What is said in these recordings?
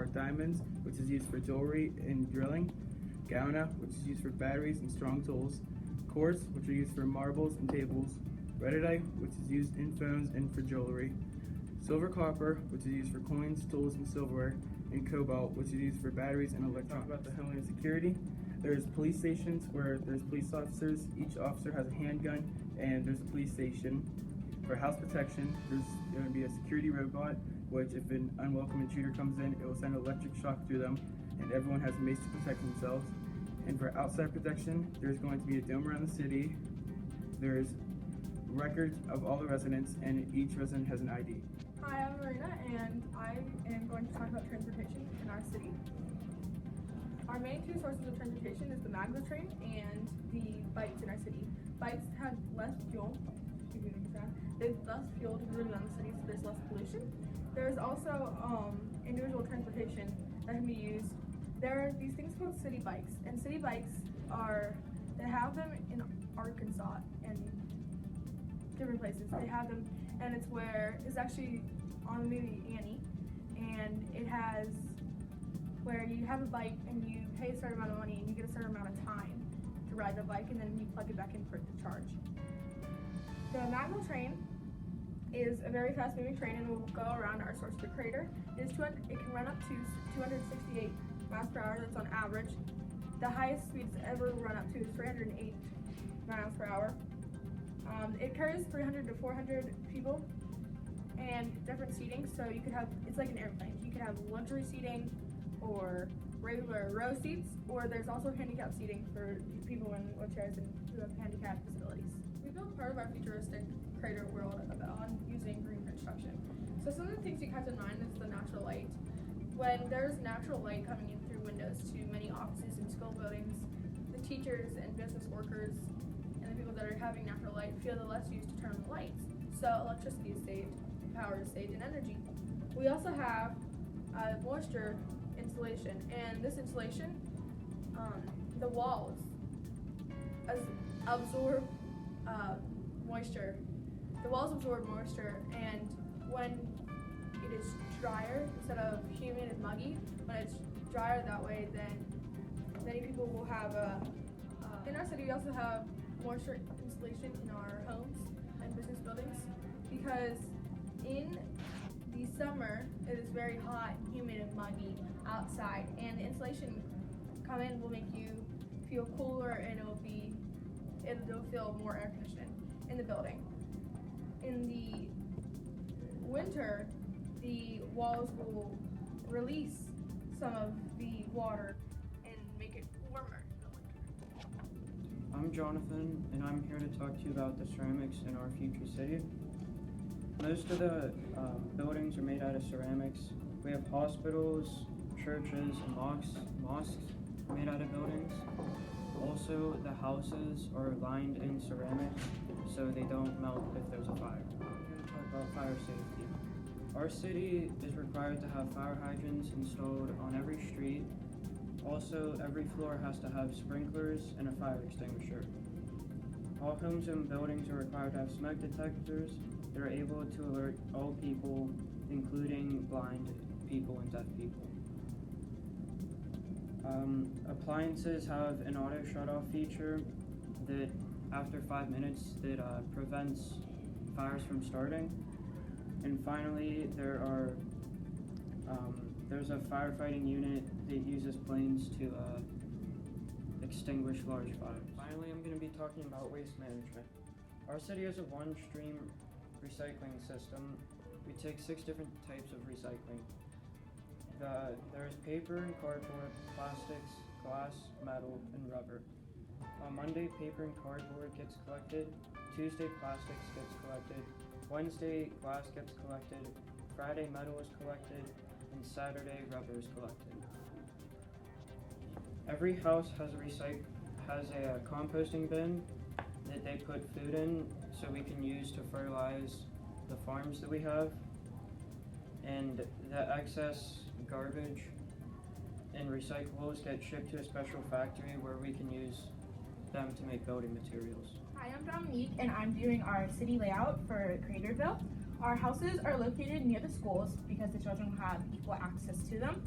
are diamonds, which is used for jewelry and drilling, gauna, which is used for batteries and strong tools, quartz, which are used for marbles and tables, redite, which is used in phones and for jewelry, silver copper, which is used for coins, tools, and silverware, and cobalt, which is used for batteries and electronics. About the Homeland Security, there's police stations where there's police officers. Each officer has a handgun, and there's a police station. For house protection, there's going to be a security robot, which if an unwelcome intruder comes in, it will send an electric shock through them, and everyone has a mace to protect themselves. And for outside protection, there's going to be a dome around the city. There's records of all the residents, and each resident has an ID. Hi, I'm Marina, and I am going to talk about transportation in our city. Our main two sources of transportation is the Magna train and the bikes in our city. Bikes have less fuel. There's less fuel to move around the city, so there's less pollution. There's also individual transportation that can be used. There are these things called city bikes, and city bikes they have them in Arkansas and different places. They have them, and it's actually on the movie Annie, and it has where you have a bike and you pay a certain amount of money and you get a certain amount of time to ride the bike, and then you plug it back in for it to charge. The Magna train is a very fast-moving train and will go around our source of the crater. It can run up to 268 miles per hour. That's on average. The highest speed it's ever run up to is 308 miles per hour. It carries 300 to 400 people and different seating. So it's like an airplane. You could have luxury seating or regular row seats, or there's also handicap seating for people in wheelchairs and who have handicap disabilities. We built part of our futuristic crater world on using green construction. So some of the things you have in mind is the natural light. When there's natural light coming in through windows to many offices and school buildings, the teachers and business workers and the people that are having natural light feel the less use to turn on the lights. So electricity is saved, power is saved, and energy. We also have moisture insulation, and this insulation, the walls absorb moisture. The walls absorb moisture, and when it is drier, instead of humid and muggy, when it's drier that way, then many people will have in our city we also have moisture insulation in our homes and business buildings, because in the summer it is very hot, humid, and muggy outside, and the insulation come in will make you feel cooler, and it'll feel more air conditioned in the building. In the winter, the walls will release some of the water and make it warmer in the winter. I'm Jonathan, and I'm here to talk to you about the ceramics in our future city. Most of the buildings are made out of ceramics. We have hospitals, churches, and mosques made out of buildings. Also, the houses are lined in ceramics so they don't melt if there's a fire. I'm going to talk about fire safety. Our city is required to have fire hydrants installed on every street. Also, every floor has to have sprinklers and a fire extinguisher. All homes and buildings are required to have smoke detectors that are able to alert all people, including blind people and deaf people. Appliances have an auto shut-off feature that after 5 minutes that prevents fires from starting. And finally, there's a firefighting unit that uses planes to extinguish large fires. Finally, I'm going to be talking about waste management. Our city has a one-stream recycling system. We take 6 different types of recycling. There's paper and cardboard, plastics, glass, metal, and rubber. On Monday, paper and cardboard gets collected. Tuesday, plastics gets collected. Wednesday, glass gets collected. Friday, metal is collected. And Saturday, rubber is collected. Every house has a composting bin that they put food in so we can use to fertilize the farms that we have. And the excess garbage and recyclables get shipped to a special factory where we can use them to make building materials. Hi, I'm Dominique, and I'm doing our city layout for Craterville. Our houses are located near the schools because the children have equal access to them.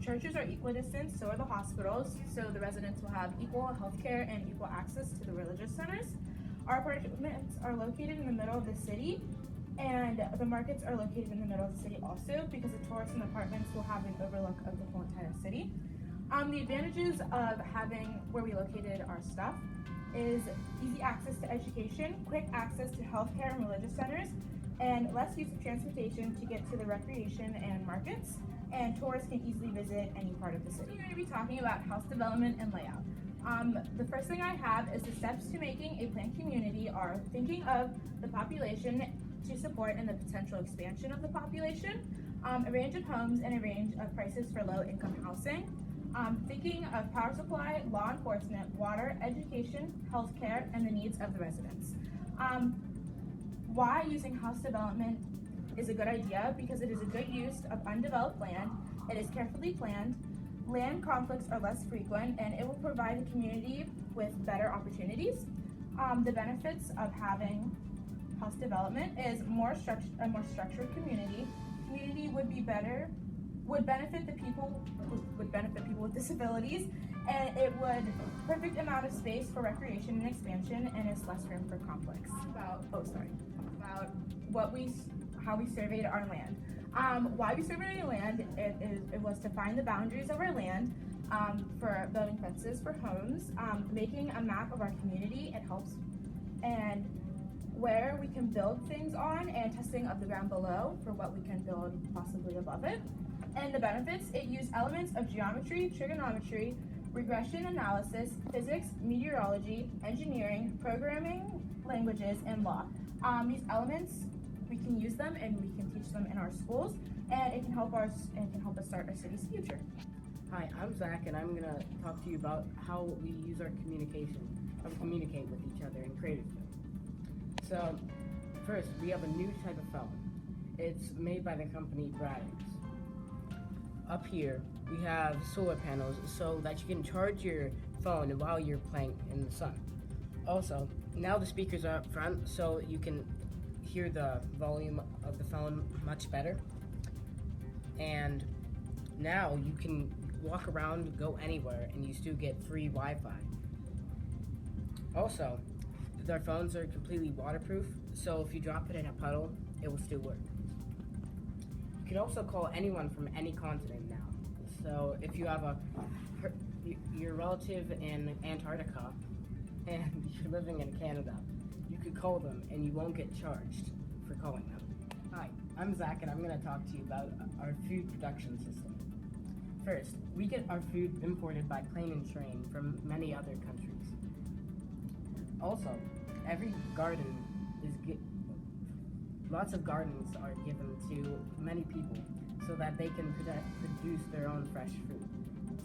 Churches are equidistant, so are the hospitals, so the residents will have equal health care and equal access to the religious centers. Our apartments are located in the middle of the city, and the markets are located in the middle of the city also, because the tourists and apartments will have an overlook of the whole entire city. The advantages of having where we located our stuff is easy access to education, quick access to healthcare and religious centers, and less use of transportation to get to the recreation and markets, and tourists can easily visit any part of the city. We're going to be talking about house development and layout. The first thing I have is the steps to making a planned community are thinking of the population to support and the potential expansion of the population, a range of homes and a range of prices for low-income housing, thinking of power supply, law enforcement, water, education, healthcare, and the needs of the residents. Why using house development is a good idea? Because it is a good use of undeveloped land, it is carefully planned, land conflicts are less frequent, and it will provide the community with better opportunities. The benefits of having house development is a more structured community. Community would benefit people with disabilities, and it would perfect amount of space for recreation and expansion, and it's less room for conflicts. About how we surveyed our land. Why we surveyed our land, it was to find the boundaries of our land, for building fences for homes, making a map of our community, it helps, and where we can build things on, and testing of the ground below for what we can build possibly above it. And the benefits, it used elements of geometry, trigonometry, regression analysis, physics, meteorology, engineering, programming languages, and law. These elements, we can use them and we can teach them in our schools, and it can help us start our city's future. Hi, I'm Zach, and I'm gonna talk to you about how we use our communication, how we communicate with each other in Cratersville. So, first, we have a new type of phone. It's made by the company Braddock's. Up here, we have solar panels so that you can charge your phone while you're playing in the sun. Also, now the speakers are up front so you can hear the volume of the phone much better. And now you can walk around, go anywhere, and you still get free Wi-Fi. Also, their phones are completely waterproof, so if you drop it in a puddle, it will still work. You can also call anyone from any continent now. So if you have your relative in Antarctica and you're living in Canada, you could call them and you won't get charged for calling them. Hi, I'm Zach, and I'm going to talk to you about our food production system. First, we get our food imported by plane and train from many other countries. Also, every garden lots of gardens are given to many people so that they can produce their own fresh fruit.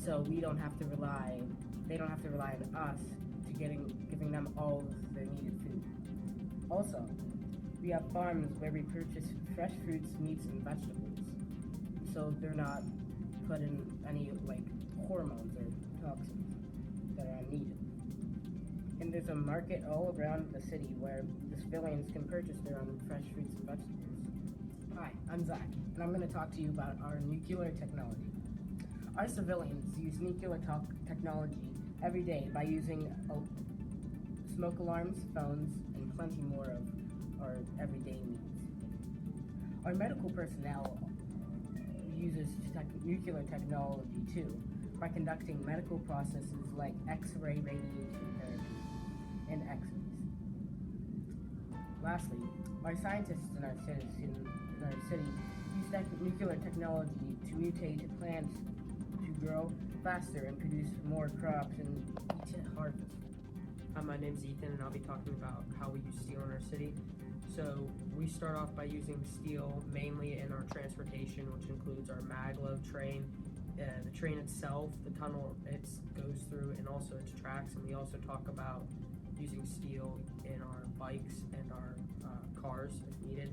So they don't have to rely on us to giving them all of their needed food. Also, we have farms where we purchase fresh fruits, meats, and vegetables, so they're not put in any hormones or toxins that are unneeded. And there's a market all around the city where the civilians can purchase their own fresh fruits and vegetables. Hi, I'm Zach, and I'm going to talk to you about our nuclear technology. Our civilians use nuclear technology every day by using smoke alarms, phones, and plenty more of our everyday needs. Our medical personnel uses nuclear technology too by conducting medical processes like X-ray radiation therapy and X-rays. Lastly, our scientists in our city use nuclear technology to mutate plants to grow faster and produce more crops and each harvest. Hi, my name's Ethan, and I'll be talking about how we use steel in our city. So we start off by using steel mainly in our transportation, which includes our maglev train, the train itself, the tunnel it goes through, and also its tracks. And we also talk about using steel in our bikes and our cars if needed.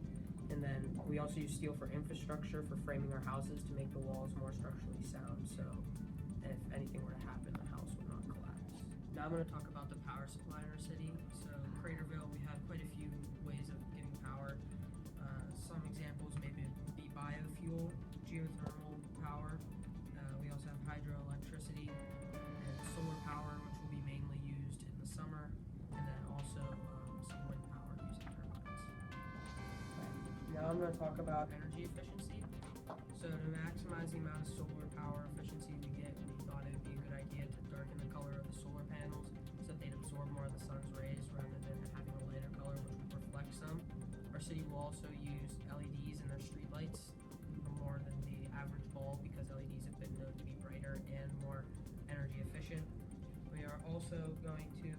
And then we also use steel for infrastructure, for framing our houses to make the walls more structurally sound, so if anything were to happen, the house would not collapse. Now I'm going to talk about the power supply in our city. So in Craterville, we have quite a few ways of getting power. Some examples maybe be biofuel, geothermal power, going to talk about energy efficiency. So to maximize the amount of solar power efficiency we get, we thought it would be a good idea to darken the color of the solar panels so that they'd absorb more of the sun's rays rather than having a lighter color which would reflect some. Our city will also use LEDs in their streetlights more than the average bulb because LEDs have been known to be brighter and more energy efficient. We are also going to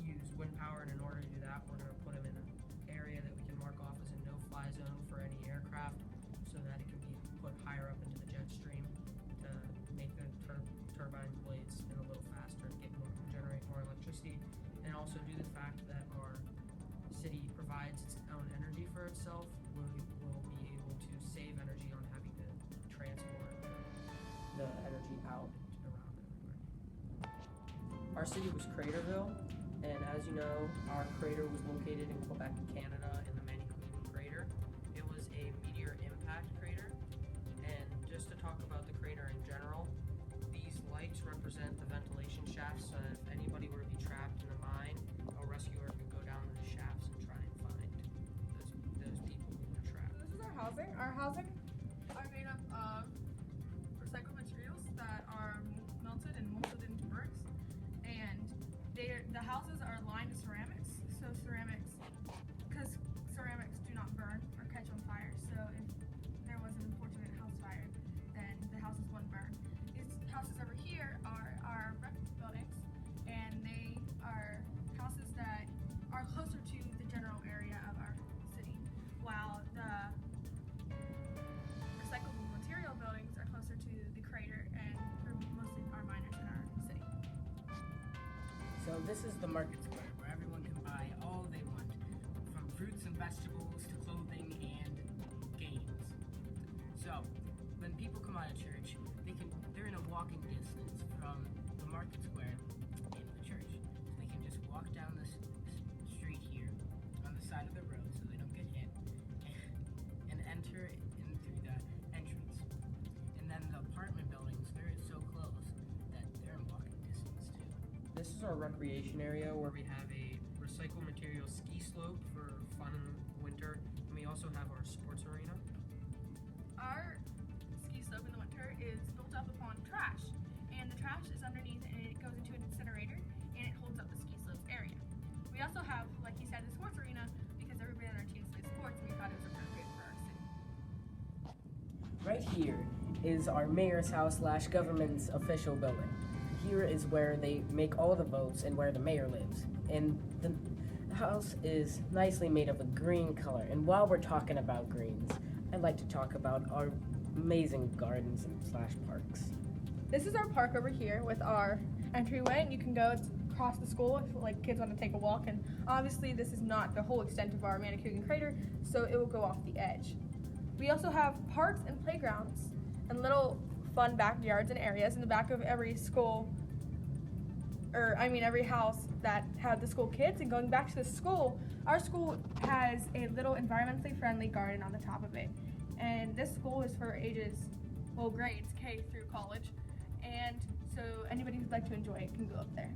use wind power, and in order to do that, we're going to put them in an area that we can mark off as a no-fly zone for any aircraft so that it can be put higher up into the jet stream to make the turbine blades spin a little faster and generate more electricity, and also due to the fact that our city provides its own energy for itself, we'll be able to save energy on having to transport the energy out around everywhere. Our city was Craterville, and as you know, our crater was located in Quebec, Canada, in the Manicouagan crater. It was a meteor impact crater, and just to talk about the crater in general, these lights represent the ventilation shafts, so that if anybody were to be trapped in a mine, a rescuer could go down the shafts and try and find those people who were trapped. So this is our housing. Our housing are made up of recycled materials that are melted and molded into bricks, and the houses are lined with ceramics. So ceramics, because ceramics do not burn or catch on fire, so if there was an unfortunate house fire, then the houses wouldn't burn. These houses over here are our breakfast buildings, and they are houses that are closer to the general area of our city, while the recyclable material buildings are closer to the crater and for mostly our miners in our city. So this is the market square where everyone can buy all they want, from fruits and vegetables to clothing and games. So when people come out of church, they're in a walking distance from the market square in the church. So they can just walk down this street here on the side of the road so they don't get hit and enter in through the entrance. And then the apartment buildings, they're so close that they're in walking distance too. This is our recreation area where we have a recycled material ski slope for fun in the winter, and we also have our sports arena. Our ski slope in the winter is built up upon trash, and the trash is underneath and it goes into an incinerator and it holds up the ski slope area. We also have, like you said, the sports arena because everybody on our team plays sports, and we thought it was appropriate for our city. Right here is our mayor's house / government's official building. Here is where they make all the votes and where the mayor lives. And the house is nicely made of a green color. And while we're talking about greens, I'd like to talk about our amazing gardens and / parks. This is our park over here with our entryway, and you can go across the school if like kids want to take a walk. And obviously this is not the whole extent of our Manicouagan crater, so it will go off the edge. We also have parks and playgrounds and little fun backyards and areas in the back of every school, every house that had the school kids. And going back to the school, our school has a little environmentally friendly garden on the top of it. And this school is for grades K through college. And so anybody who'd like to enjoy it can go up there.